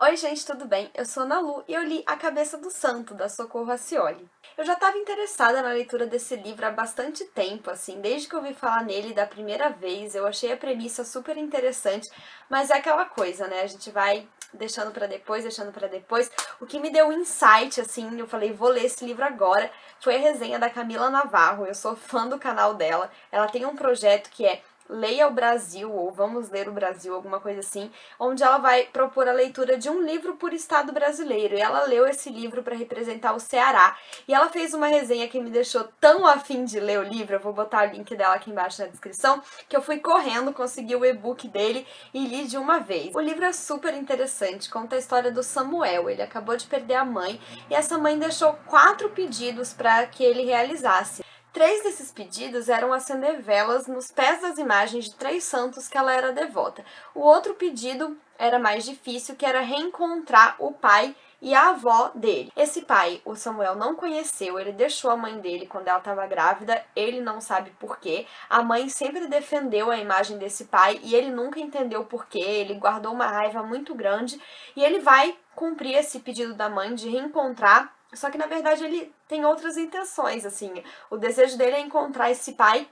Oi gente, tudo bem? Eu sou Ana Lu e eu li A Cabeça do Santo, da Socorro Racioli. Eu já estava interessada na leitura desse livro há bastante tempo, assim, desde que eu ouvi falar nele da primeira vez, eu achei a premissa super interessante, mas é aquela coisa, né? A gente vai deixando pra depois, deixando pra depois. O que me deu um insight, assim, eu falei, vou ler esse livro agora, foi a resenha da Camila Navarro. Eu sou fã do canal dela. Ela tem um projeto que é Leia o Brasil, ou Vamos Ler o Brasil, alguma coisa assim, onde ela vai propor a leitura de um livro por estado brasileiro. E ela leu esse livro para representar o Ceará. E ela fez uma resenha que me deixou tão afim de ler o livro, eu vou botar o link dela aqui embaixo na descrição, que eu fui correndo, consegui o e-book dele e li de uma vez. O livro é super interessante, conta a história do Samuel. Ele acabou de perder a mãe e essa mãe deixou 4 pedidos para que ele realizasse. 3 desses pedidos eram acender velas nos pés das imagens de 3 santos que ela era devota. O outro pedido era mais difícil, que era reencontrar o pai e a avó dele. Esse pai, o Samuel não conheceu, ele deixou a mãe dele quando ela estava grávida, ele não sabe por quê. A mãe sempre defendeu a imagem desse pai e ele nunca entendeu por quê, ele guardou uma raiva muito grande e ele vai cumprir esse pedido da mãe de reencontrar. Só que, na verdade, ele tem outras intenções, assim. O desejo dele é encontrar esse pai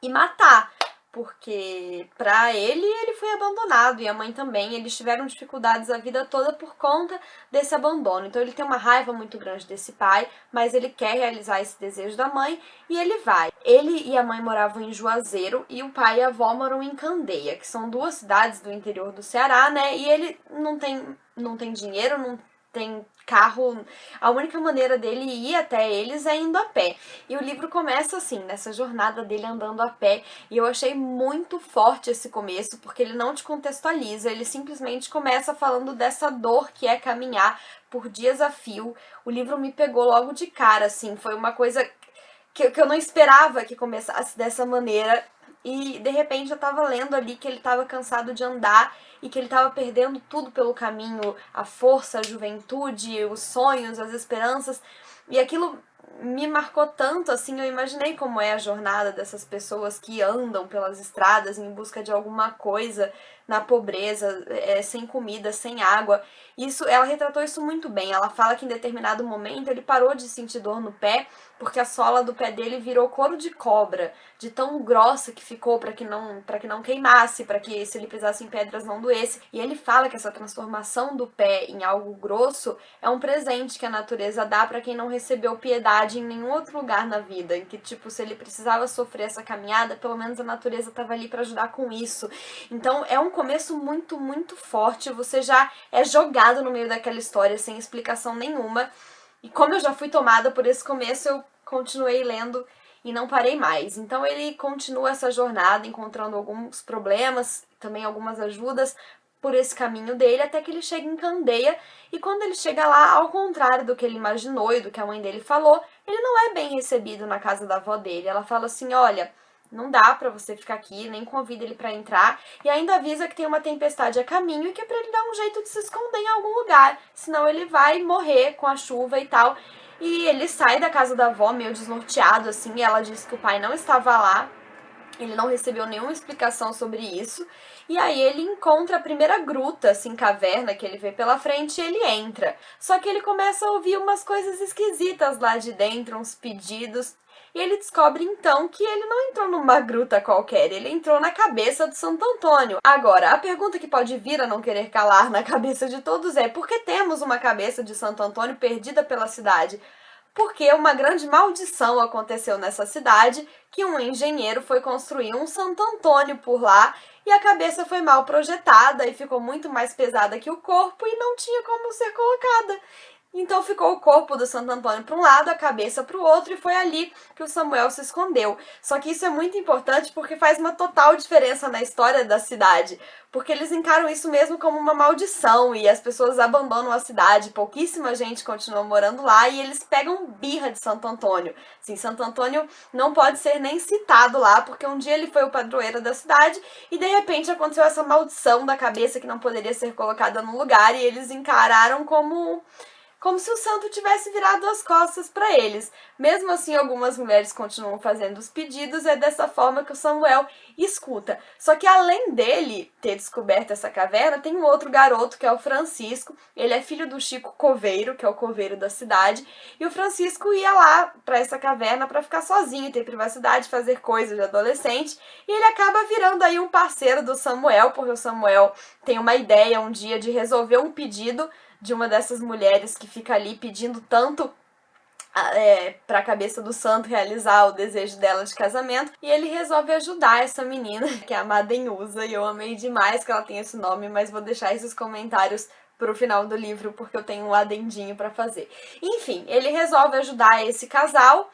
e matar. Porque, pra ele foi abandonado. E a mãe também. Eles tiveram dificuldades a vida toda por conta desse abandono. Então, ele tem uma raiva muito grande desse pai. Mas ele quer realizar esse desejo da mãe. E ele vai. Ele e a mãe moravam em Juazeiro. E o pai e a avó moram em Candeia. Que são 2 cidades do interior do Ceará, né? E ele não tem dinheiro, não tem carro, a única maneira dele ir até eles é indo a pé. E o livro começa assim, nessa jornada dele andando a pé, e eu achei muito forte esse começo, porque ele não te contextualiza, ele simplesmente começa falando dessa dor que é caminhar por dias a fio. O livro me pegou logo de cara, assim, foi uma coisa que eu não esperava que começasse dessa maneira. E de repente eu tava lendo ali que ele tava cansado de andar e que ele tava perdendo tudo pelo caminho, a força, a juventude, os sonhos, as esperanças. E aquilo me marcou tanto, assim, eu imaginei como é a jornada dessas pessoas que andam pelas estradas em busca de alguma coisa na pobreza, sem comida, sem água. Ela retratou isso muito bem. Ela fala que em determinado momento ele parou de sentir dor no pé porque a sola do pé dele virou couro de cobra, de tão grossa que ficou para que não queimasse, para que se ele pisasse em pedras não doesse. E ele fala que essa transformação do pé em algo grosso é um presente que a natureza dá para quem não recebeu piedade em nenhum outro lugar na vida, em que tipo se ele precisava sofrer essa caminhada, pelo menos a natureza estava ali para ajudar com isso. Então é um começo muito, muito forte, você já é jogado no meio daquela história sem explicação nenhuma. E como eu já fui tomada por esse começo, eu continuei lendo e não parei mais. Então ele continua essa jornada, encontrando alguns problemas, também algumas ajudas por esse caminho dele, até que ele chega em Candeia. E quando ele chega lá, ao contrário do que ele imaginou e do que a mãe dele falou, ele não é bem recebido na casa da avó dele. Ela fala assim, olha, não dá pra você ficar aqui, nem convida ele pra entrar, e ainda avisa que tem uma tempestade a caminho e que é pra ele dar um jeito de se esconder em algum lugar, senão ele vai morrer com a chuva e tal. E ele sai da casa da avó meio desnorteado, assim, e ela diz que o pai não estava lá, ele não recebeu nenhuma explicação sobre isso, e aí ele encontra a primeira gruta, assim, caverna que ele vê pela frente e ele entra. Só que ele começa a ouvir umas coisas esquisitas lá de dentro, uns pedidos. E ele descobre então que ele não entrou numa gruta qualquer, ele entrou na cabeça do Santo Antônio. Agora, a pergunta que pode vir a não querer calar na cabeça de todos é: por que temos uma cabeça de Santo Antônio perdida pela cidade? Porque uma grande maldição aconteceu nessa cidade, que um engenheiro foi construir um Santo Antônio por lá e a cabeça foi mal projetada e ficou muito mais pesada que o corpo e não tinha como ser colocada. Então ficou o corpo do Santo Antônio para um lado, a cabeça para o outro, e foi ali que o Samuel se escondeu. Só que isso é muito importante porque faz uma total diferença na história da cidade, porque eles encaram isso mesmo como uma maldição e as pessoas abandonam a cidade, pouquíssima gente continua morando lá e eles pegam birra de Santo Antônio. Assim, Santo Antônio não pode ser nem citado lá, porque um dia ele foi o padroeiro da cidade e de repente aconteceu essa maldição da cabeça que não poderia ser colocada no lugar e eles encararam como como se o santo tivesse virado as costas para eles. Mesmo assim, algumas mulheres continuam fazendo os pedidos, é dessa forma que o Samuel escuta. Só que além dele ter descoberto essa caverna, tem um outro garoto que é o Francisco. Ele é filho do Chico Coveiro, que é o coveiro da cidade, e o Francisco ia lá para essa caverna para ficar sozinho, ter privacidade, fazer coisas de adolescente, e ele acaba virando aí um parceiro do Samuel, porque o Samuel tem uma ideia um dia de resolver um pedido de uma dessas mulheres que fica ali pedindo tanto para a cabeça do santo realizar o desejo dela de casamento, e ele resolve ajudar essa menina, que é a Madenhusa, e eu amei demais que ela tenha esse nome, mas vou deixar esses comentários pro final do livro, porque eu tenho um adendinho para fazer. Enfim, ele resolve ajudar esse casal,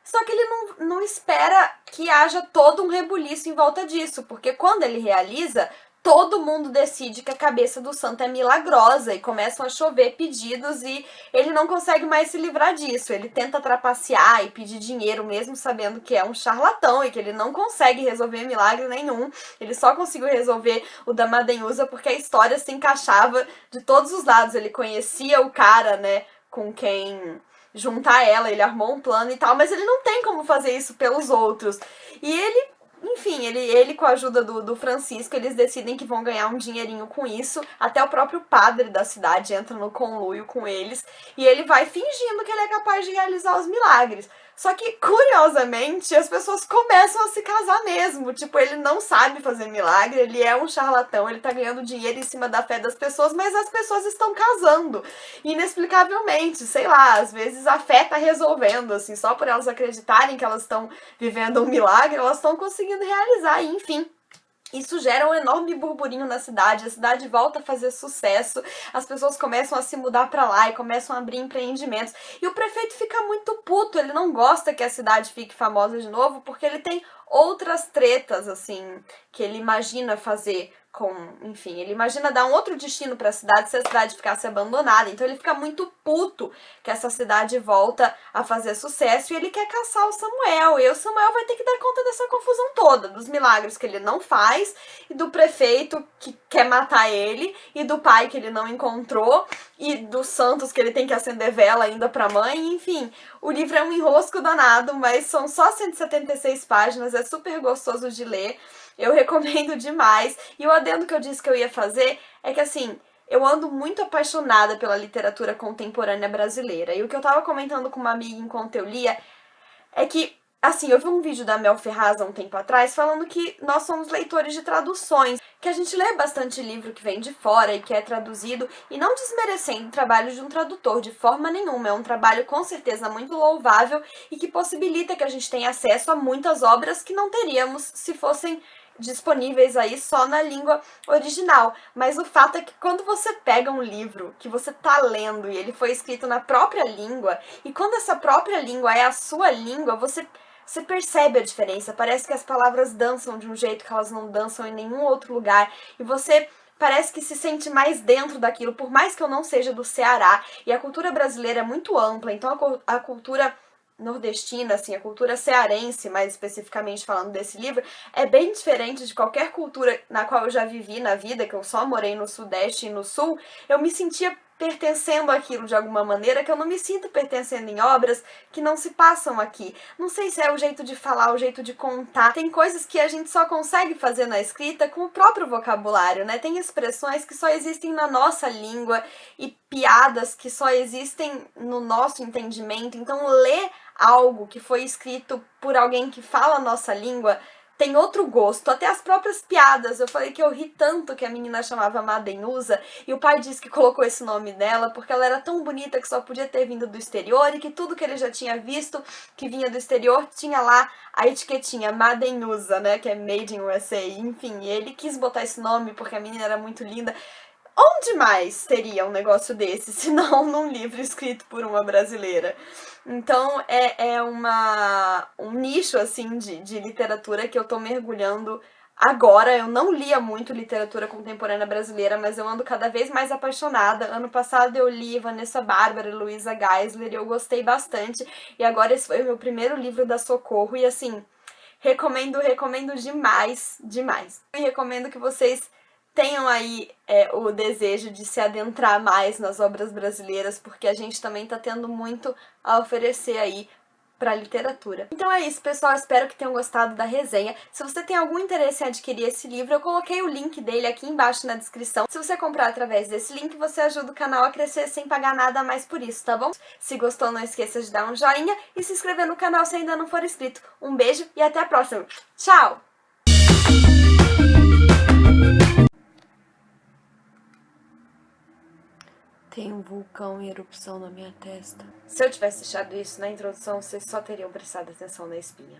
só que ele não espera que haja todo um rebuliço em volta disso, porque quando ele realiza, todo mundo decide que a cabeça do santo é milagrosa e começam a chover pedidos e ele não consegue mais se livrar disso. Ele tenta trapacear e pedir dinheiro mesmo sabendo que é um charlatão e que ele não consegue resolver milagre nenhum. Ele só conseguiu resolver o da Madenhusa porque a história se encaixava de todos os lados. Ele conhecia o cara, né, com quem juntar ela, ele armou um plano e tal, mas ele não tem como fazer isso pelos outros. E enfim, ele com a ajuda do Francisco, eles decidem que vão ganhar um dinheirinho com isso. Até o próprio padre da cidade entra no conluio com eles. E ele vai fingindo que ele é capaz de realizar os milagres. Só que, curiosamente, as pessoas começam a se casar mesmo. Tipo, ele não sabe fazer milagre, ele é um charlatão, ele tá ganhando dinheiro em cima da fé das pessoas, mas as pessoas estão casando. Inexplicavelmente, sei lá, às vezes a fé tá resolvendo, assim, só por elas acreditarem que elas estão vivendo um milagre, elas estão conseguindo realizar, e enfim. Isso gera um enorme burburinho na cidade, a cidade volta a fazer sucesso, as pessoas começam a se mudar pra lá e começam a abrir empreendimentos. E o prefeito fica muito puto, ele não gosta que a cidade fique famosa de novo, porque ele tem outras tretas, assim, que ele imagina fazer enfim, ele imagina dar um outro destino para a cidade se a cidade ficasse abandonada. Então ele fica muito puto que essa cidade volta a fazer sucesso e ele quer caçar o Samuel. E o Samuel vai ter que dar conta dessa confusão toda, dos milagres que ele não faz, e do prefeito que quer matar ele, e do pai que ele não encontrou, e dos santos que ele tem que acender vela ainda pra mãe. Enfim, o livro é um enrosco danado, mas são só 176 páginas, é super gostoso de ler. Eu recomendo demais. E o adendo que eu disse que eu ia fazer é que, assim, eu ando muito apaixonada pela literatura contemporânea brasileira. E o que eu tava comentando com uma amiga enquanto eu lia é que, assim, eu vi um vídeo da Mel Ferraz há um tempo atrás falando que nós somos leitores de traduções, que a gente lê bastante livro que vem de fora e que é traduzido, e não desmerecendo o trabalho de um tradutor de forma nenhuma. É um trabalho com certeza muito louvável e que possibilita que a gente tenha acesso a muitas obras que não teríamos se fossem disponíveis aí só na língua original. Mas o fato é que quando você pega um livro que você tá lendo e ele foi escrito na própria língua, e quando essa própria língua é a sua língua, você percebe a diferença. Parece que as palavras dançam de um jeito que elas não dançam em nenhum outro lugar, e você parece que se sente mais dentro daquilo, por mais que eu não seja do Ceará. E a cultura brasileira é muito ampla, então a cultura nordestina, assim, a cultura cearense, mais especificamente falando desse livro, é bem diferente de qualquer cultura na qual eu já vivi na vida, que eu só morei no Sudeste e no Sul. Eu me sentia pertencendo àquilo de alguma maneira que eu não me sinto pertencendo em obras que não se passam aqui. Não sei se é o jeito de falar, o jeito de contar. Tem coisas que a gente só consegue fazer na escrita com o próprio vocabulário, né? Tem expressões que só existem na nossa língua e piadas que só existem no nosso entendimento. Então, ler algo que foi escrito por alguém que fala a nossa língua tem outro gosto, até as próprias piadas. Eu falei que eu ri tanto que a menina chamava Madenhusa, e o pai disse que colocou esse nome nela porque ela era tão bonita que só podia ter vindo do exterior, e que tudo que ele já tinha visto que vinha do exterior tinha lá a etiquetinha Madenhusa, né, que é Made in USA. Enfim, ele quis botar esse nome porque a menina era muito linda. Onde mais teria um negócio desse, se não num livro escrito por uma brasileira? Então é um nicho, assim, de literatura que eu tô mergulhando agora. Eu não lia muito literatura contemporânea brasileira, mas eu ando cada vez mais apaixonada. Ano passado eu li Vanessa Bárbara e Luísa Geisler e eu gostei bastante. E agora esse foi o meu primeiro livro da Socorro e, assim, recomendo demais, demais. E recomendo que vocês tenham aí o desejo de se adentrar mais nas obras brasileiras, porque a gente também tá tendo muito a oferecer aí para literatura. Então é isso, pessoal. Espero que tenham gostado da resenha. Se você tem algum interesse em adquirir esse livro, eu coloquei o link dele aqui embaixo na descrição. Se você comprar através desse link, você ajuda o canal a crescer sem pagar nada a mais por isso, tá bom? Se gostou, não esqueça de dar um joinha e se inscrever no canal se ainda não for inscrito. Um beijo e até a próxima. Tchau! Tem um vulcão em erupção na minha testa. Se eu tivesse deixado isso na introdução, vocês só teriam prestado atenção na espinha.